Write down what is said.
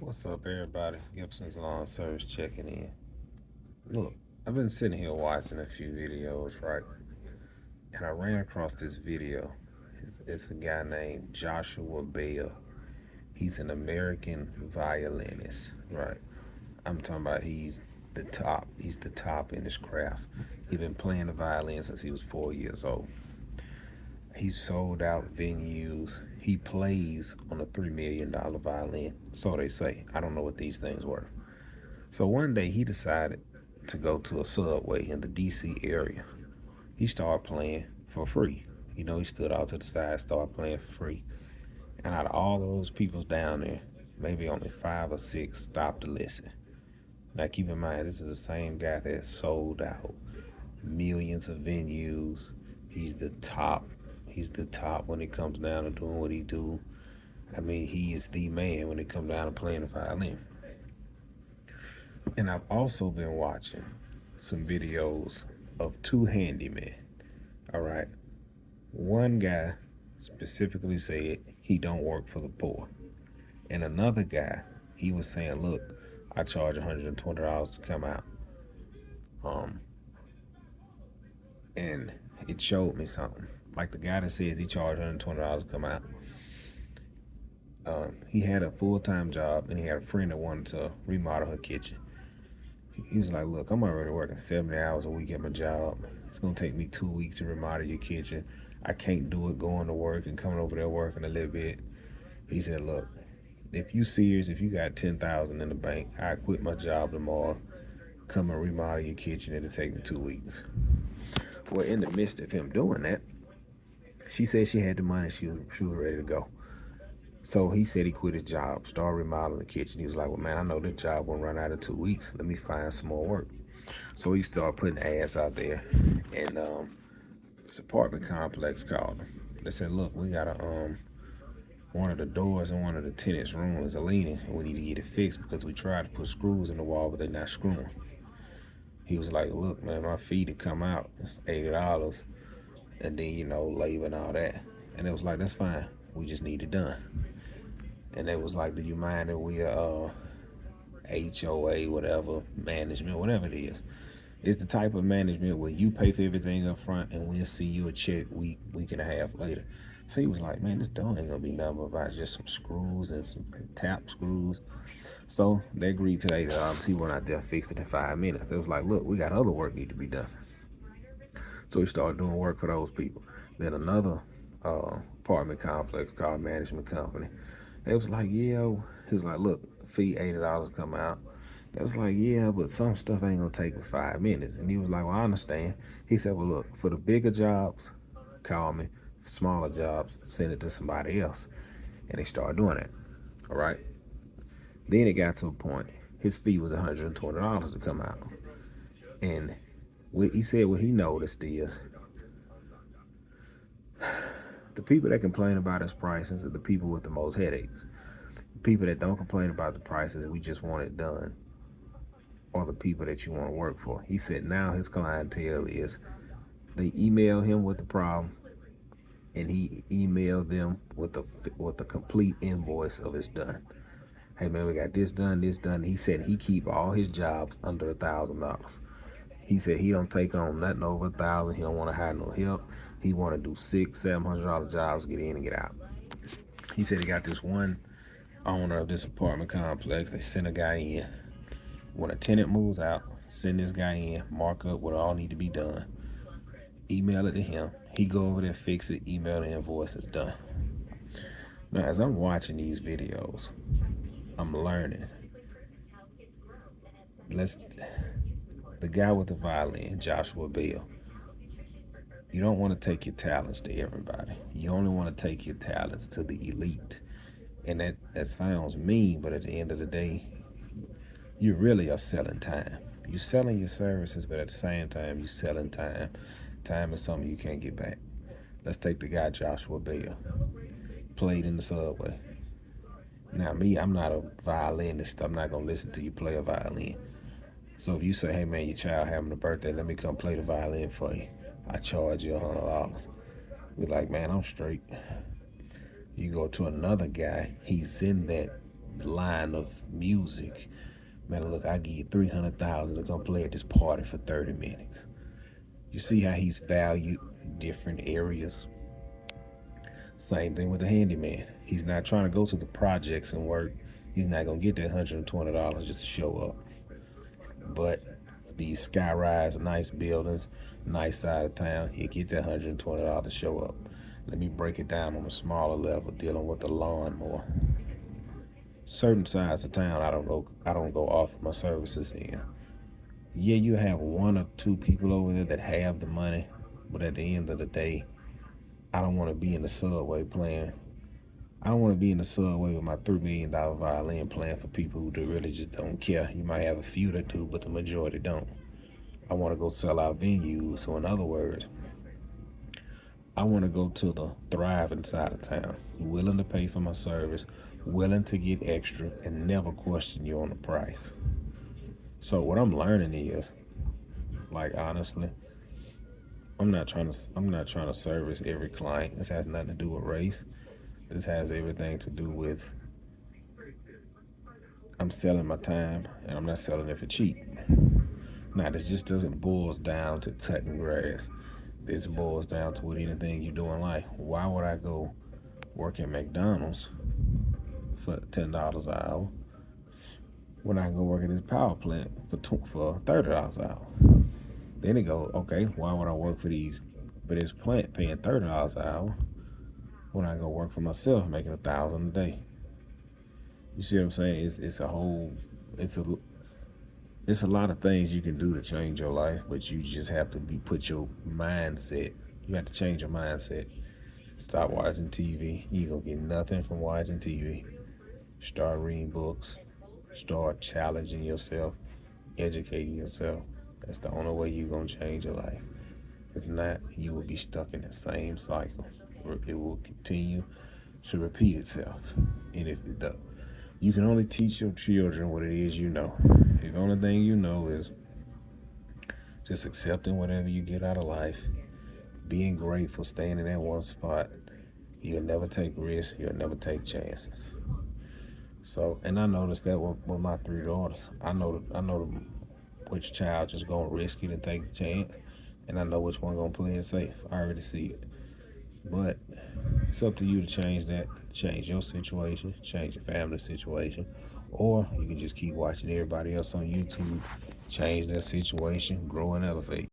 What's up, everybody? Gibson's Lawn Service checking in. Look, I've been sitting here watching a few videos, right? And I ran across this video. It's a guy named Joshua Bell. He's an American violinist, right? I'm talking about he's the top. He's the top in his craft. He's been playing the violin since he was 4 years old. He's sold out venues. He plays on a $3 million violin, so they say. I don't know what these things were. So one day he decided to go to a subway in the DC area. He started playing for free. He stood out to the side, started playing for free. And out of all those people down there, maybe only 5 or 6 stopped to listen. Now keep in mind, this is the same guy that sold out millions of venues. He's the top. He's the top when it comes down to doing what he do. I mean, he is the man when it comes down to playing the violin. And I've also been watching some videos of 2 handymen. All right. One guy specifically said he don't work for the poor. And another guy, he was saying, look, I charge $120 to come out. Um, and it showed me something. Like the guy that says he charged $120 to come out. He had a full-time job and he had a friend that wanted to remodel her kitchen. He was like, look, I'm already working 70 hours a week at my job. It's going to take me 2 weeks to remodel your kitchen. I can't do it going to work and coming over there working a little bit. He said, look, if you serious, if you got 10,000 in the bank, I quit my job tomorrow, come and remodel your kitchen. It'll take me 2 weeks. Well, in the midst of him doing that, she said she had the money. She was ready to go. So he said he quit his job, started remodeling the kitchen. He was like, well, man, I know this job won't run out in 2 weeks. Let me find some more work. So he started putting ads out there. And this apartment complex called him. They said, look, we got one of the doors in one of the tenants' rooms is leaning, and we need to get it fixed because we tried to put screws in the wall, but they're not screwing. He was like, look, man, my fee to come out is $80, and then, labor and all that. And it was like, that's fine. We just need it done. And it was like, do you mind that we HOA, whatever, management, whatever it is. It's the type of management where you pay for everything up front and we'll see you a check week and a half later. So he was like, man, this door ain't gonna be nothing about just some screws and some tap screws. So they agreed to $80. He went out there and fixed it in 5 minutes. They was like, look, we got other work need to be done. So he started doing work for those people. Then another apartment complex called Management Company. They was like, yeah. He was like, look, fee $80 come out. They was like, yeah, but some stuff ain't gonna take but 5 minutes. And he was like, well, I understand. He said, well, look, for the bigger jobs, call me. For smaller jobs, send it to somebody else. And they started doing that. All right. Then it got to a point. His fee was $120 to come out. And he said what he noticed is the people that complain about his prices are the people with the most headaches. The people that don't complain about the prices, we just want it done, are the people that you want to work for. He said now his clientele is they email him with the problem, and he emailed them with the complete invoice of it's done. Hey man, we got this done, this done. He said he keep all his jobs under $1,000. He said he don't take on nothing over 1,000. He don't want to hire no help. He want to do $600-$700 jobs, get in and get out. He said he got this one owner of this apartment complex. They send a guy in. When a tenant moves out, send this guy in, mark up what all need to be done, email it to him. He go over there, fix it, email the invoice, it's done. Now, as I'm watching these videos, I'm learning. The guy with the violin, Joshua Bell, you don't want to take your talents to everybody. You only want to take your talents to the elite. And that sounds mean, but at the end of the day, you really are selling time. You're selling your services, but at the same time, you're selling time. Time is something you can't get back. Let's take the guy Joshua Bell. Played in the subway. Now, me, I'm not a violinist. I'm not going to listen to you play a violin. So if you say, hey, man, your child having a birthday, let me come play the violin for you. I charge you $100. Be like, man, I'm straight. You go to another guy, he's in that line of music. Man, look, I give you 300,000 to come play at this party for 30 minutes. You see how he's valued in different areas. Same thing with the handyman. He's not trying to go to the projects and work. He's not gonna get that $120 just to show up. But these sky-rise, nice buildings, nice side of town, he'll get that $120 to show up. Let me break it down on a smaller level, dealing with the lawnmower. Certain sides of town, I don't go offer my services in. Yeah, you have one or two people over there that have the money, but at the end of the day, I don't want to be in the subway playing. I don't want to be in the subway with my $3 million violin playing for people who really just don't care. You might have a few that do, but the majority don't. I want to go sell out venues. So in other words, I want to go to the thriving side of town, willing to pay for my service, willing to get extra, and never question you on the price. So what I'm learning is, like honestly, I'm not trying to service every client. This has nothing to do with race. This has everything to do with I'm selling my time and I'm not selling it for cheap. Now this just doesn't boils down to cutting grass. This boils down to with anything you do in life. Why would I go work at McDonald's for $10 an hour when I can go work at this power plant for $30 an hour? Then it goes, okay, why would I work for this plant paying $30 an hour when I go work for myself making $1,000 a day? You see what I'm saying? It's a it's a lot of things you can do to change your life, but you just have to put your mindset. You have to change your mindset. Stop watching TV. You gonna get nothing from watching TV. Start reading books. Start challenging yourself, educating yourself. That's the only way you're gonna change your life. If not, you will be stuck in the same cycle. It will continue to repeat itself. And if it does, you can only teach your children what it is you know. The only thing you know is just accepting whatever you get out of life, being grateful, staying in that one spot. You'll never take risks. You'll never take chances. So, and I noticed that with my three daughters. I know which child just gonna risk it and take the chance, and I know which one gonna play it safe. I already see it. But it's up to you to change that, change your situation, change your family situation, or you can just keep watching everybody else on YouTube, change their situation, grow and elevate.